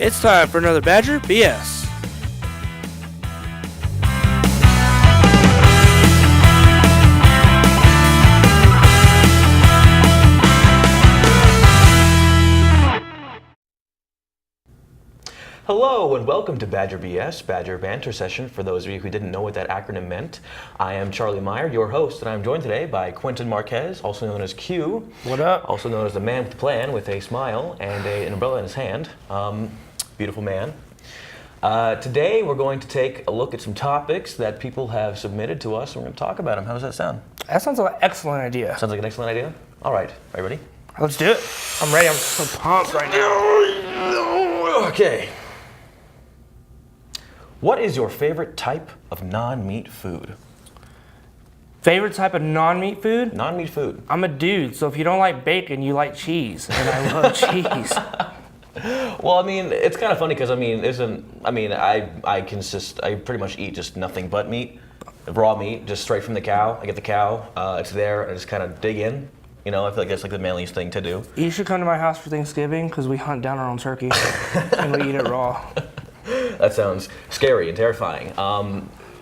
It's time for another Badger BS. Hello and welcome to Badger BS, Badger Banter Session. For those of you who didn't know what that acronym meant, I am Charlie Meyer, your host, and I'm joined today by Quentin Marquez, also known as Q. What up? Also known as the man with the plan with a smile and an umbrella in his hand. Beautiful man. Today we're going to take a look at some topics that people have submitted to us, and we're going to talk about them. How does that sound? That sounds like an excellent idea. Sounds like an excellent idea? All right. Are you ready? Let's do it. I'm ready. I'm so pumped right now. Okay. What is your favorite type of non-meat food? Favorite type of non-meat food? Non-meat food. I'm a dude, so if you don't like bacon, you like cheese, and I love cheese. Well, I mean, it's kind of funny because I pretty much eat just nothing but meat, raw meat, just straight from the cow. I get the cow, it's there, and I just kind of dig in. You know, I feel like that's like the manliest thing to do. You should come to my house for Thanksgiving because we hunt down our own turkey and we eat it raw. That sounds scary and terrifying.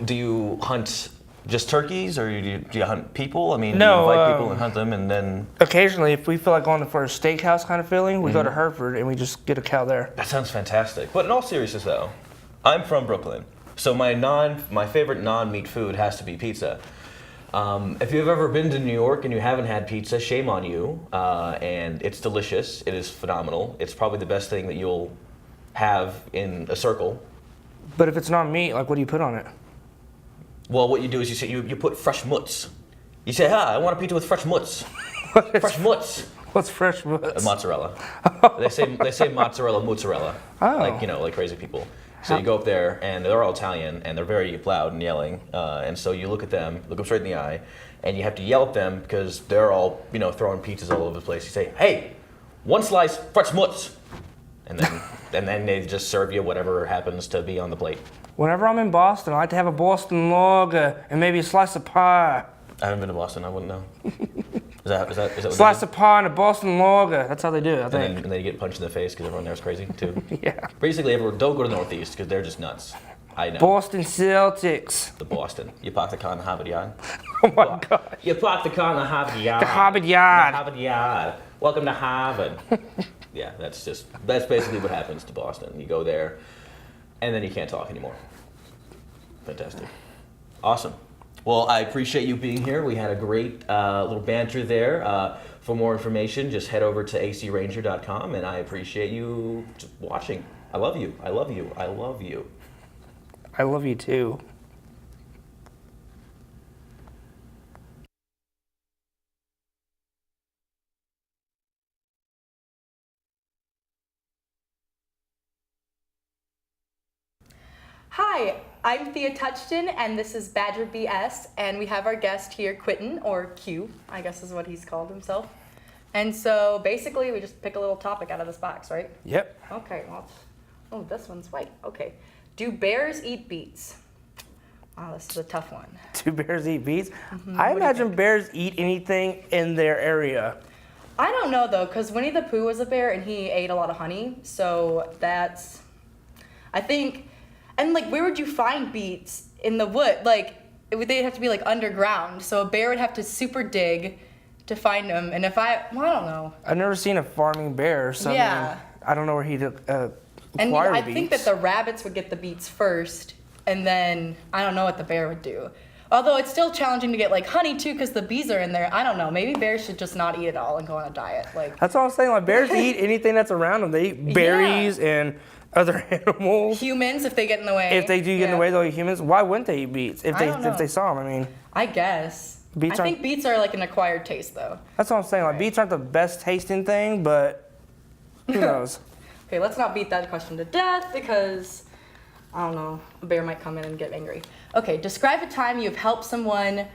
Do you hunt just turkeys, or do you hunt people? I mean, no, do you invite people and hunt them, and then... Occasionally, if we feel like going for a steakhouse kind of feeling, we go to Hereford and we just get a cow there. That sounds fantastic. But in all seriousness, though, I'm from Brooklyn, so my favorite non-meat food has to be pizza. If you've ever been to New York and you haven't had pizza, shame on you. And it's delicious. It is phenomenal. It's probably the best thing that you'll have in a circle. But if it's not meat, like what do you put on it? Well, what you do is you put fresh mutts. You say, I want a pizza with fresh mutts. Fresh mutts. What's fresh mutts? Mozzarella. They say mozzarella. Oh. Like crazy people. So you go up there, and they're all Italian, and they're very loud and yelling. And so you look them straight in the eye, and you have to yell at them because they're all, throwing pizzas all over the place. You say, hey, one slice, fresh mutts. And then they just serve you whatever happens to be on the plate. Whenever I'm in Boston, I like to have a Boston lager and maybe a slice of pie. I haven't been to Boston, I wouldn't know. Is that what slice of pie and a Boston lager. That's how they do it, I think. And then you get punched in the face because everyone there is crazy, too. Yeah. Basically, everyone, don't go to the Northeast because they're just nuts. I know. Boston Celtics. The Boston. You park the car in the Harvard Yard. Oh, my God. You park the car in the Harvard Yard. The Harvard Yard. The Harvard Yard. Welcome to Harvard. Yeah, that's basically what happens to Boston. You go there, and then you can't talk anymore. Fantastic. Awesome. Well, I appreciate you being here. We had a great little banter there. For more information, just head over to acranger.com, and I appreciate you watching. I love you. I love you. I love you. I love you, too. Hi, I'm Thea Touchton, and this is Badger BS, and we have our guest here, Quentin, or Q, I guess is what he's called himself. And so basically, we just pick a little topic out of this box, right? Yep. Okay, well, oh, this one's white. Okay. Do bears eat beets? Wow, this is a tough one. Do bears eat beets? I imagine bears eat anything in their area. I don't know, though, because Winnie the Pooh was a bear, and he ate a lot of honey, so that's, I think... And, where would you find beets in the wood? They'd have to be, underground. So a bear would have to super dig to find them. And I don't know. I've never seen a farming bear, so yeah. I don't know where he'd acquire And I beets. think that the rabbits would get the beets first, and then I don't know what the bear would do. Although it's still challenging to get, honey, too, because the bees are in there. I don't know. Maybe bears should just not eat it all and go on a diet. That's all I'm saying. Bears eat anything that's around them. They eat berries and... other animals. Humans, if they get in the way. If they do get in the way, they'll eat humans. Why wouldn't they eat beets if they saw them? I guess. I think beets are an acquired taste, though. That's what I'm saying. Beets aren't the best tasting thing, but who knows? Okay, let's not beat that question to death because, I don't know, a bear might come in and get angry. Okay, describe a time you've helped someone.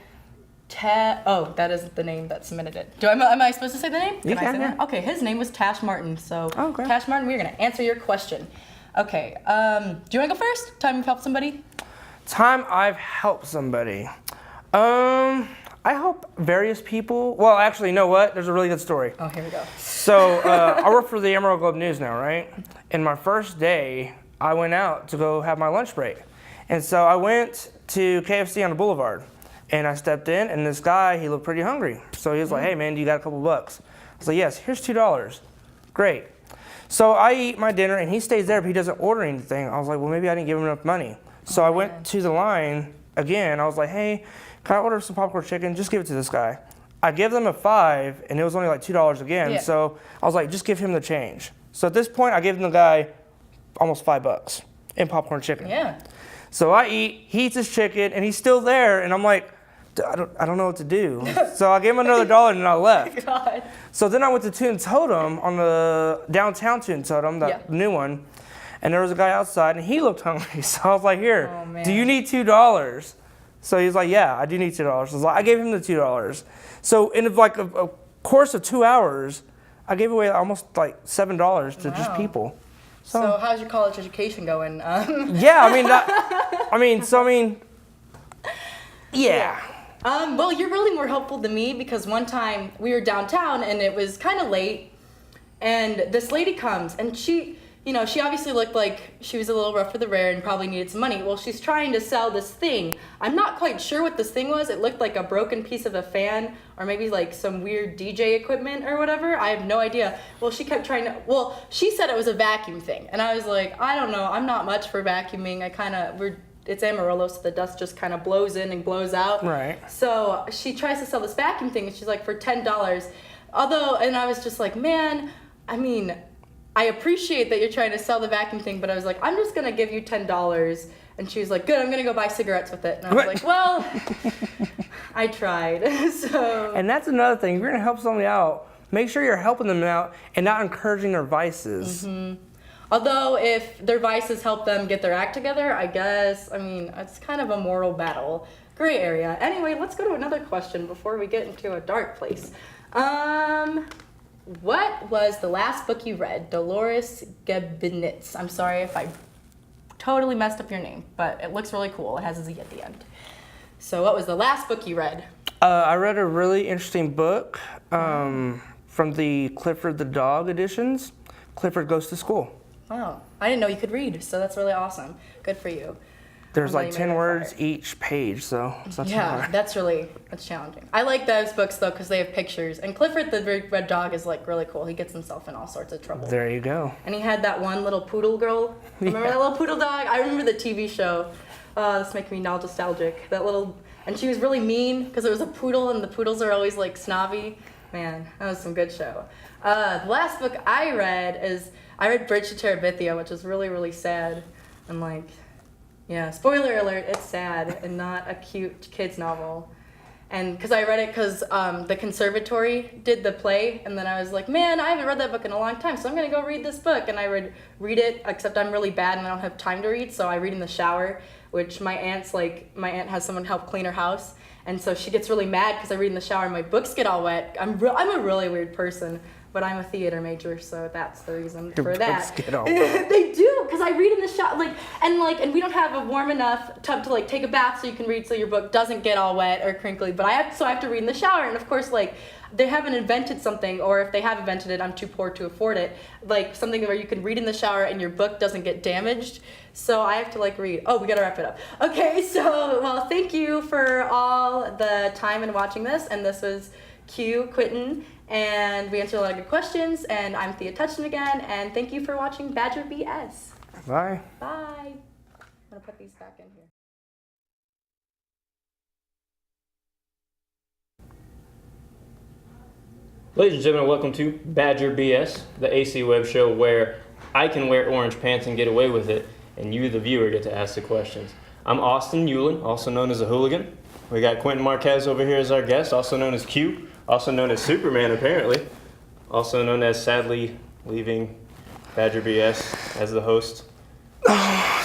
That is the name that submitted it. Am I supposed to say the name? You can, yeah. Okay, his name was Tash Martin. So, okay. Tash Martin, we're going to answer your question. Okay, do you want to go first? Time you've helped somebody? Time I've helped somebody. I hope various people. Well, actually, you know what? There's a really good story. Oh, here we go. So I work for the Emerald Globe News now, right? And my first day, I went out to go have my lunch break. And so I went to KFC on the boulevard. And I stepped in, and this guy, he looked pretty hungry. So he was like, hey, man, do you got a couple bucks? I was like, yes, here's $2. Great. So I eat my dinner, and he stays there, but he doesn't order anything. I was like, well, maybe I didn't give him enough money. So I went to the line again. I was like, hey, can I order some popcorn chicken? Just give it to this guy. I give them a $5, and it was only like $2 again. Yeah. So I was like, just give him the change. So at this point, I gave the guy almost $5 in popcorn chicken. Yeah. So I eat, he eats his chicken, and he's still there, and I'm like, I don't know what to do. So I gave him another $1 and I left. God. So then I went to Toon Totem on the downtown Toon Totem, that new one, and there was a guy outside, and he looked hungry. So I was like, here, do you need $2? So he's like, yeah, I do need $2. I was like, I gave him the $2. So in like a course of 2 hours, I gave away almost like $7 to just people. So how's your college education going? Yeah, yeah. Well, you're really more helpful than me because one time we were downtown and it was kind of late, and this lady comes and she obviously looked like she was a little rough for the wear and probably needed some money. Well, she's trying to sell this thing. I'm not quite sure what this thing was. It looked like a broken piece of a fan or maybe like some weird DJ equipment or whatever. I have no idea. Well, she kept trying to, she said it was a vacuum thing. And I was like, I don't know. I'm not much for vacuuming. It's Amarillo, so the dust just kind of blows in and blows out. Right. So she tries to sell this vacuum thing, and she's like, for $10. And I was just like, man, I appreciate that you're trying to sell the vacuum thing, but I was like, I'm just going to give you $10. And she was like, good, I'm going to go buy cigarettes with it. And I was like, well, I tried. So. And that's another thing. If you're going to help somebody out, make sure you're helping them out and not encouraging their vices. Mm-hmm. Although if their vices help them get their act together, I guess, it's kind of a moral battle. Gray area. Anyway, let's go to another question before we get into a dark place. What was the last book you read? Dolores Gebnitz. I'm sorry if I totally messed up your name, but it looks really cool. It has a Z at the end. So what was the last book you read? I read a really interesting book from the Clifford the Dog editions. Clifford Goes to School. Oh, I didn't know you could read, so that's really awesome. Good for you. There's like 10 words each page, so it's not too hard. That's challenging. I like those books though because they have pictures. And Clifford the Big Red Dog is like really cool. He gets himself in all sorts of trouble. There you go. And he had that one little poodle girl. Remember that little poodle dog? I remember the TV show. This makes me nostalgic. And she was really mean because it was a poodle, and the poodles are always like snobby. Man, that was some good show. The last book I read Bridge to Terabithia, which is really, really sad. And spoiler alert, it's sad and not a cute kid's novel. And because I read it because the conservatory did the play, and then I was like, man, I haven't read that book in a long time, so I'm going to go read this book. And I read it, except I'm really bad and I don't have time to read, so I read in the shower, which my aunt has someone help clean her house. And so she gets really mad because I read in the shower and my books get all wet. I'm a really weird person. But I'm a theater major, so that's the reason for that. Books get all wet. They do, because I read in the shower, and we don't have a warm enough tub to take a bath so you can read, so your book doesn't get all wet or crinkly. But I have to read in the shower, and of course, they haven't invented something, or if they have invented it, I'm too poor to afford it. Something where you can read in the shower and your book doesn't get damaged. So I have to read. Oh, we gotta wrap it up. Okay, so thank you for all the time in watching this, and this was Q, Quentin. And we answered a lot of good questions, and I'm Thea Touchton again, and thank you for watching Badger BS. Bye. Bye. I'm gonna put these back in here. Ladies and gentlemen, welcome to Badger BS, the AC Web show where I can wear orange pants and get away with it, and you, the viewer, get to ask the questions. I'm Austin Yulin, also known as a hooligan. We got Quentin Marquez over here as our guest, also known as Q. Also known as Superman, apparently. Also known as sadly leaving Badger BS as the host.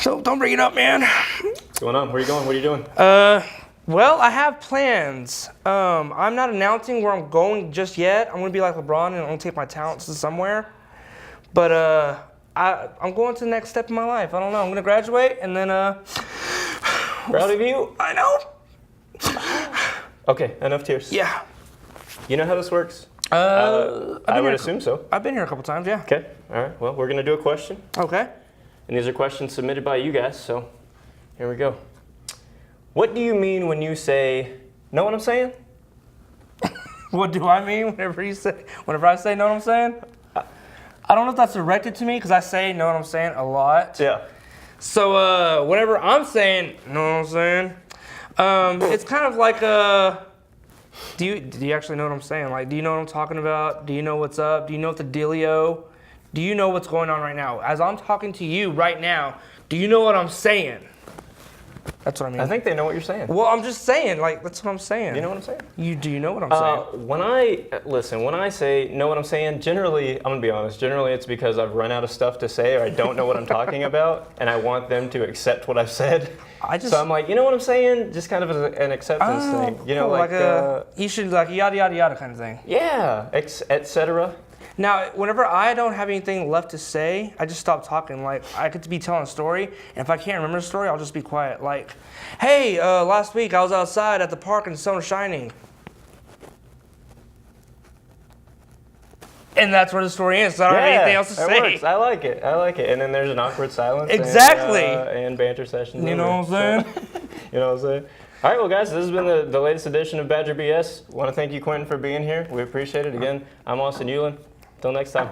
So don't bring it up, man. What's going on? Where are you going? What are you doing? Well, I have plans. I'm not announcing where I'm going just yet. I'm gonna be like LeBron and I'm gonna take my talents to somewhere. But I'm going to the next step in my life. I don't know. I'm gonna graduate and then Proud of you. I know. Okay, enough tears. Yeah. You know how this works? I've I been would here- assume so. I've been here a couple times, yeah. Okay, all right. Well, we're going to do a question. Okay. And these are questions submitted by you guys, so here we go. What do you mean when you say, know what I'm saying? What do I mean whenever I say know what I'm saying? I don't know if that's directed to me because I say know what I'm saying a lot. Yeah. So whenever I'm saying know what I'm saying, it's kind of like do you actually know what I'm saying? Like, do you know what I'm talking about? Do you know what's up? Do you know what the dealio? Do you know what's going on right now? As I'm talking to you right now, do you know what I'm saying? That's what I mean. I think they know what you're saying. Well, I'm just saying, like, that's what I'm saying. You know what I'm saying? Do you know what I'm saying? When I say know what I'm saying, generally, I'm gonna be honest, generally it's because I've run out of stuff to say or I don't know what I'm talking about and I want them to accept what I've said. So I'm like, you know what I'm saying? Just kind of an acceptance thing. You know, cool, like, you should like yada yada yada kind of thing. yeah, etc. Now, whenever I don't have anything left to say, I just stop talking. Like, I could be telling a story, and if I can't remember the story, I'll just be quiet. Like, hey, last week I was outside at the park and the sun was shining. And that's where the story ends, so I don't have anything else to that say. works. I like it. And then there's an awkward silence. Exactly. And banter sessions. You know what I'm saying? You know what I'm saying? All right, well, guys, this has been the latest edition of Badger BS. Want to thank you, Quentin, for being here. We appreciate it. Again, I'm Austin Hewlin. Until next time.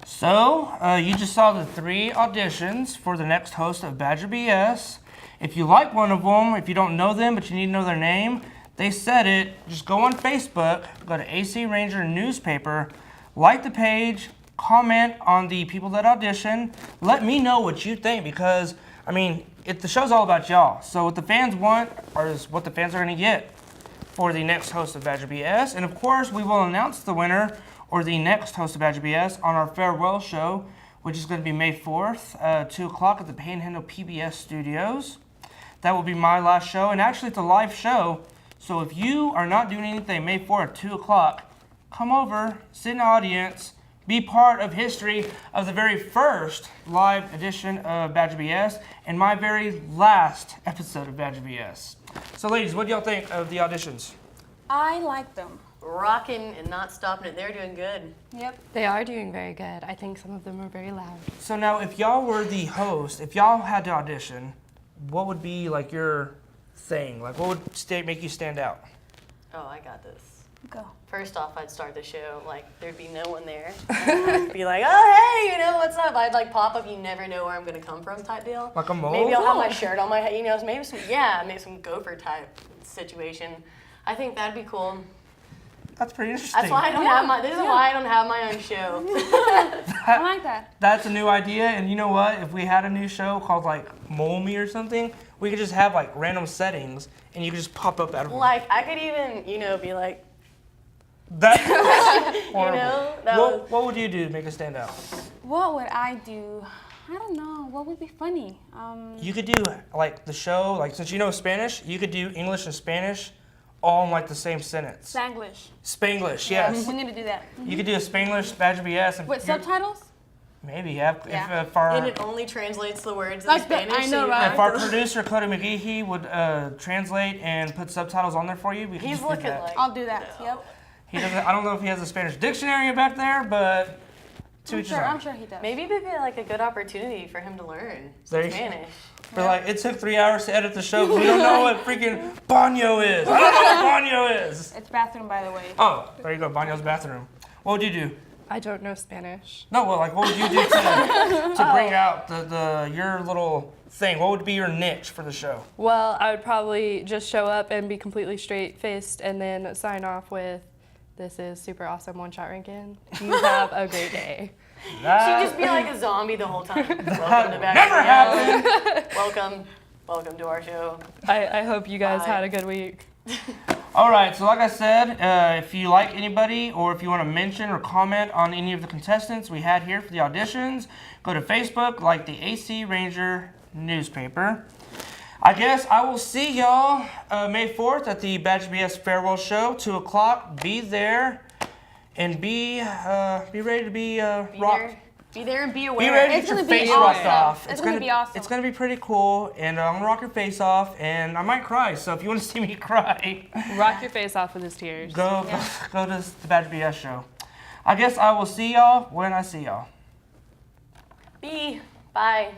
So, you just saw the 3 auditions for the next host of Badger BS. If you like one of them, if you don't know them but you need to know their name, they said it. Just go on Facebook, go to AC Ranger Newspaper, like the page, comment on the people that audition. Let me know what you think because, I mean, the show's all about y'all. So what the fans want is what the fans are going to get for the next host of Badger BS. And of course, we will announce the winner or the next host of Badger BS on our farewell show, which is going to be May 4th, 2 o'clock at the Panhandle PBS studios. That will be my last show, and actually it's a live show. So if you are not doing anything May 4th, 2 o'clock, come over, sit in the audience, be part of history of the very first live edition of Badger BS and my very last episode of Badger BS. So ladies, what do y'all think of the auditions? I like them. Rocking and not stopping it. They're doing good. Yep. They are doing very good. I think some of them are very loud. So now if y'all were the host, if y'all had to audition, what would be like your thing? Like what would make you stand out? Oh, I got this. Go. First off, I'd start the show like there'd be no one there. I'd be like, oh hey, you know what's up? I'd like pop up. You never know where I'm gonna come from type deal. Like a mole? Maybe I'll have my shirt on my head. You know, maybe some gopher type situation. I think that'd be cool. That's pretty interesting. That's why I don't have my. This is why I don't have my own show. I like that. That's a new idea, and you know what? If we had a new show called like Mole Me or something, we could just have like random settings, and you could just pop up out of them. Like I could even, be like, That's horrible. that was. What would you do to make it stand out? What would I do? I don't know. What would be funny? You could do like the show, like since you know Spanish, you could do English and Spanish all in like the same sentence. Spanglish. Spanglish, yes. We need to do that. You could do a Spanglish Badger BS. And With subtitles? Maybe, yeah. Yeah. If our And it only translates the words in Like Spanish. I know, so you right? have if our to- producer Cody McGehee would translate and put subtitles on there for you, we could He's just do looking that. like. I'll do that. No. Yep. He doesn't. I don't know if he has a Spanish dictionary back there, but to I'm each his sure, own. I'm sure he does. Maybe it'd be like a good opportunity for him to learn There some you- Spanish. But like, it took 3 hours to edit the show. We don't know what freaking baño is. I don't know what baño is. It's bathroom, by the way. Oh, there you go. Baño's bathroom. What would you do? I don't know Spanish. No, well, like, what would you do to bring out your little thing? What would be your niche for the show? Well, I would probably just show up and be completely straight-faced and then sign off with, "This is super awesome one-shot Rankin. You have a great day." That She'd just be like a zombie the whole time. Welcome to Back never to happened. Welcome to our show. I hope you guys Bye. had a good week. All right, so like I said, if you like anybody or if you want to mention or comment on any of the contestants we had here for the auditions, go to Facebook, like the AC Ranger Newspaper. I guess I will see y'all May 4th at the Badger BS Farewell Show, 2 o'clock. Be there and be ready to be rocked. there. Be there and be aware. Be ready to It's get your gonna be face rocked awesome. off. It's gonna be awesome. It's gonna be pretty cool, and I'm gonna rock your face off, and I might cry. So if you want to see me cry, Rock your face off with his tears. go to the Badger BS show. I guess I will see y'all when I see y'all. Bye.